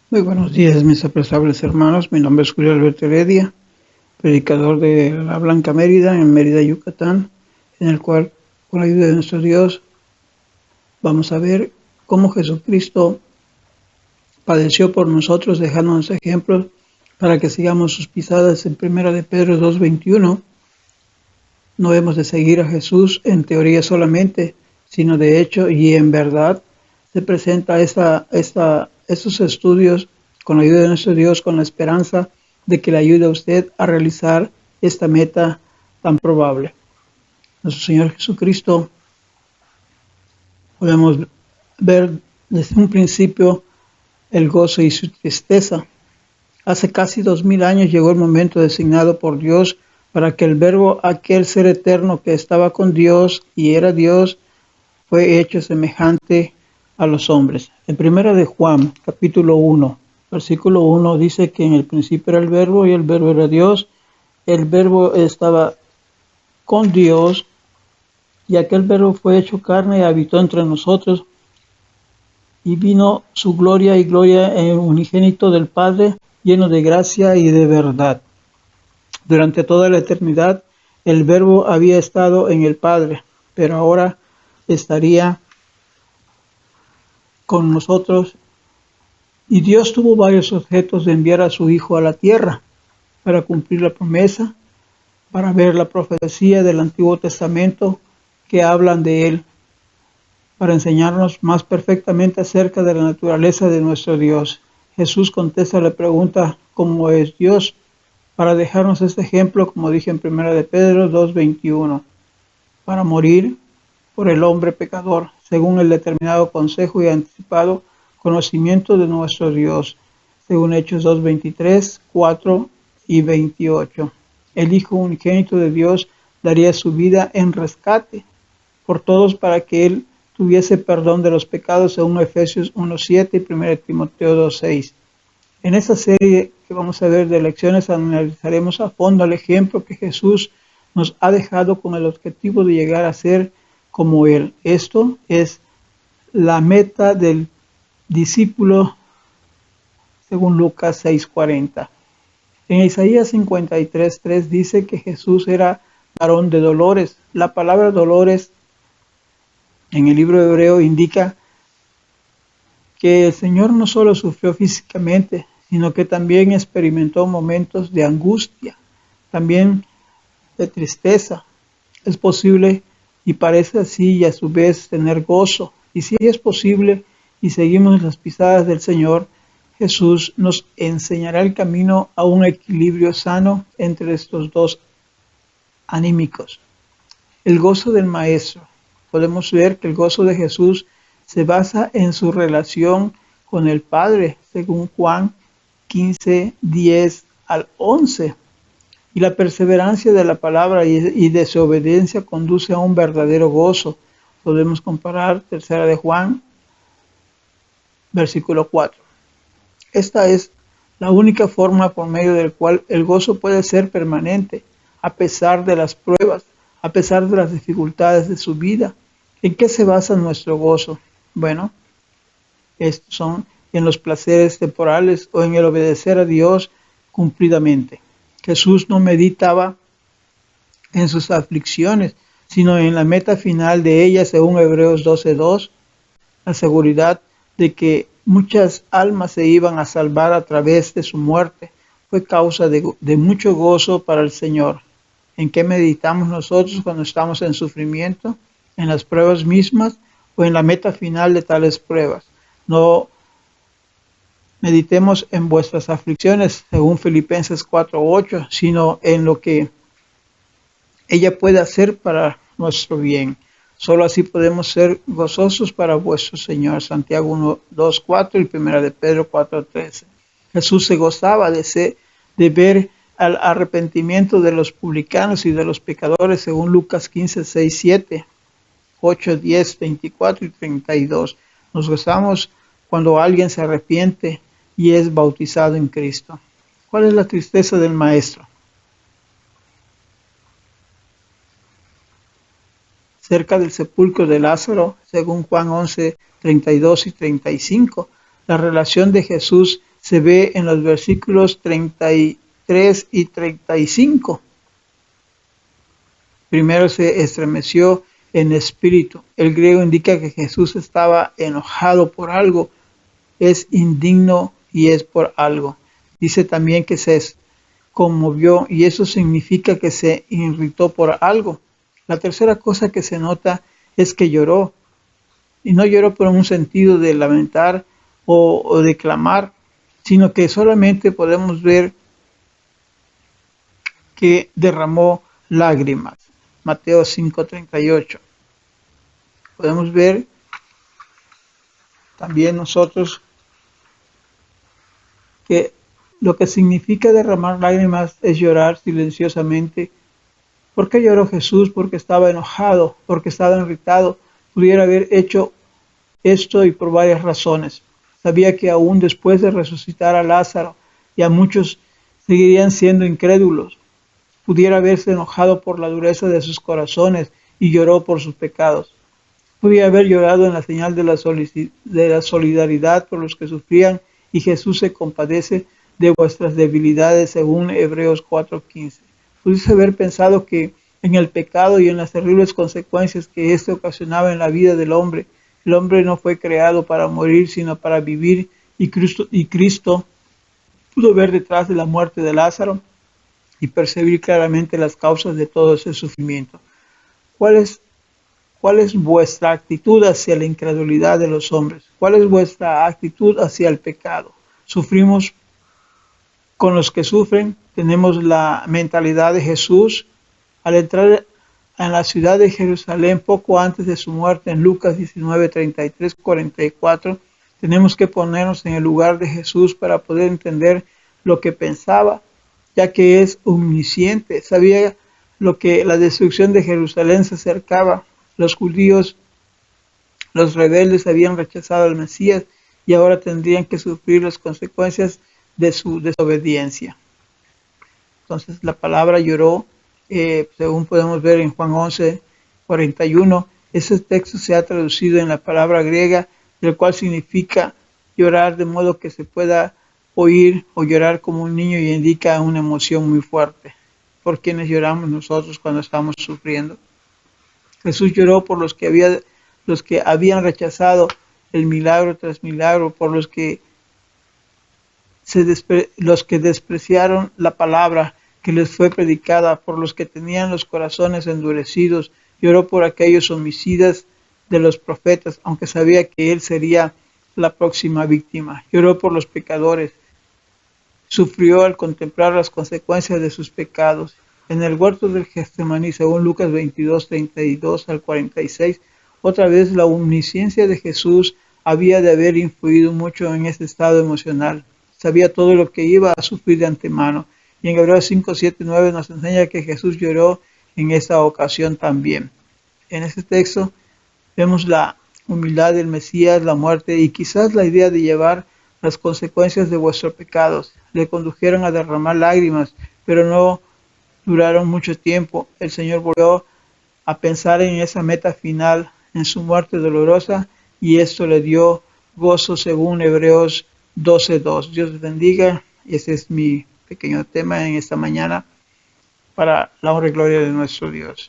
Muy buenos días, mis apreciables hermanos. Mi nombre es Julio Alberto Heredia, predicador de la Blanca Mérida, en Mérida, Yucatán, en el cual, con la ayuda de nuestro Dios, vamos a ver cómo Jesucristo padeció por nosotros, dejándonos ejemplos para que sigamos sus pisadas. En 1 de Pedro 2:21, no hemos de seguir a Jesús en teoría solamente, sino de hecho y en verdad. Se presenta estos estudios con la ayuda de nuestro Dios, con la esperanza de que le ayude a usted a realizar esta meta tan probable. Nuestro Señor Jesucristo, podemos ver desde un principio el gozo y su tristeza. Hace casi 2000 años llegó el momento designado por Dios para que el Verbo, aquel ser eterno que estaba con Dios y era Dios, fue hecho semejante a los hombres. En 1 de Juan, capítulo 1, versículo 1, dice que en el principio era el Verbo y el Verbo era Dios. El Verbo estaba con Dios y aquel Verbo fue hecho carne y habitó entre nosotros, y vino su gloria y gloria en el unigénito del Padre, lleno de gracia y de verdad. Durante toda la eternidad el Verbo había estado en el Padre, pero ahora estaría con nosotros, y Dios tuvo varios objetos de enviar a su Hijo a la tierra para cumplir la promesa, para ver la profecía del Antiguo Testamento que hablan de Él, para enseñarnos más perfectamente acerca de la naturaleza de nuestro Dios. Jesús contesta la pregunta ¿cómo es Dios?, para dejarnos este ejemplo, como dije en 1 de Pedro 2:21, para morir por el hombre pecador, según el determinado consejo y anticipado conocimiento de nuestro Dios, según Hechos 2:23, 4 y 28. El Hijo unigénito de Dios daría su vida en rescate por todos para que Él tuviese perdón de los pecados, según Efesios 1:7 y 1 Timoteo 2:6. En esta serie que vamos a ver de lecciones analizaremos a fondo el ejemplo que Jesús nos ha dejado con el objetivo de llegar a ser como Él. Esto es la meta del discípulo según Lucas 6:40. En Isaías 53:3 dice que Jesús era varón de dolores. La palabra dolores en el libro hebreo indica que el Señor no solo sufrió físicamente, sino que también experimentó momentos de angustia, también de tristeza. Es posible y parece así y a su vez tener gozo. Y si es posible y seguimos las pisadas del Señor, Jesús nos enseñará el camino a un equilibrio sano entre estos dos anímicos. El gozo del Maestro. Podemos ver que el gozo de Jesús se basa en su relación con el Padre, según Juan 15, 10 al 11. Y la perseverancia de la palabra y de su obediencia conduce a un verdadero gozo. Podemos comparar 3 de Juan, versículo 4. Esta es la única forma por medio del cual el gozo puede ser permanente, a pesar de las pruebas, a pesar de las dificultades de su vida. ¿En qué se basa nuestro gozo? Bueno, estos son en los placeres temporales o en el obedecer a Dios cumplidamente. Jesús no meditaba en sus aflicciones, sino en la meta final de ellas, según Hebreos 12:2, la seguridad de que muchas almas se iban a salvar a través de su muerte. Fue causa de mucho gozo para el Señor. ¿En qué meditamos nosotros cuando estamos en sufrimiento? ¿En las pruebas mismas o en la meta final de tales pruebas? No meditemos en vuestras aflicciones, según Filipenses 4:8, sino en lo que ella puede hacer para nuestro bien. Solo así podemos ser gozosos para vuestro Señor. Santiago 1:2-4 y 1 de Pedro 4:13. Jesús se gozaba de ver al arrepentimiento de los publicanos y de los pecadores, según Lucas 15:6-7, 8:10, 24 y 32. Nos gozamos cuando alguien se arrepiente y es bautizado en Cristo. ¿Cuál es la tristeza del Maestro? Cerca del sepulcro de Lázaro, según Juan 11:32 y 35, la relación de Jesús se ve en los versículos 33 y 35. Primero se estremeció en espíritu. El griego indica que Jesús estaba enojado por algo, es indigno y es por algo. Dice también que se conmovió y eso significa que se irritó por algo. La tercera cosa que se nota es que lloró, y no lloró por un sentido de lamentar o de clamar, sino que solamente podemos ver que derramó lágrimas. Mateo 5:38. Podemos ver también nosotros que lo que significa derramar lágrimas es llorar silenciosamente. ¿Por qué lloró Jesús? Porque estaba enojado, porque estaba irritado. Pudiera haber hecho esto y por varias razones. Sabía que aún después de resucitar a Lázaro, y a muchos seguirían siendo incrédulos. Pudiera haberse enojado por la dureza de sus corazones y lloró por sus pecados. Podía haber llorado en la señal de la solidaridad por los que sufrían, y Jesús se compadece de vuestras debilidades, según Hebreos 4:15. Pudiese haber pensado que en el pecado y en las terribles consecuencias que éste ocasionaba en la vida del hombre, el hombre no fue creado para morir, sino para vivir, y Cristo pudo ver detrás de la muerte de Lázaro y percibir claramente las causas de todo ese sufrimiento. ¿Cuál es vuestra actitud hacia la incredulidad de los hombres? ¿Cuál es vuestra actitud hacia el pecado? ¿Sufrimos con los que sufren? ¿Tenemos la mentalidad de Jesús? Al entrar en la ciudad de Jerusalén poco antes de su muerte, en Lucas 19, 33, 44, tenemos que ponernos en el lugar de Jesús para poder entender lo que pensaba, ya que es omnisciente. Sabía lo que la destrucción de Jerusalén se acercaba. Los judíos, los rebeldes, habían rechazado al Mesías y ahora tendrían que sufrir las consecuencias de su desobediencia. Entonces la palabra lloró, según podemos ver en Juan 11, 41, ese texto se ha traducido en la palabra griega, el cual significa llorar de modo que se pueda oír, o llorar como un niño, y indica una emoción muy fuerte. ¿Por quienes lloramos nosotros cuando estamos sufriendo? Jesús lloró por los que habían rechazado el milagro tras milagro, por los que despreciaron la palabra que les fue predicada, por los que tenían los corazones endurecidos. Lloró por aquellos homicidas de los profetas, aunque sabía que él sería la próxima víctima. Lloró por los pecadores. Sufrió al contemplar las consecuencias de sus pecados. En el huerto del Getsemaní, según Lucas 22, 32 al 46, otra vez la omnisciencia de Jesús había de haber influido mucho en ese estado emocional. Sabía todo lo que iba a sufrir de antemano. Y en Hebreos 5, 7, 9 nos enseña que Jesús lloró en esta ocasión también. En este texto vemos la humildad del Mesías, la muerte y quizás la idea de llevar las consecuencias de vuestros pecados. Le condujeron a derramar lágrimas, pero no duraron mucho tiempo. El Señor volvió a pensar en esa meta final, en su muerte dolorosa, y esto le dio gozo, según Hebreos 12:2. Dios les bendiga. Ese es mi pequeño tema en esta mañana, para la honra y gloria de nuestro Dios.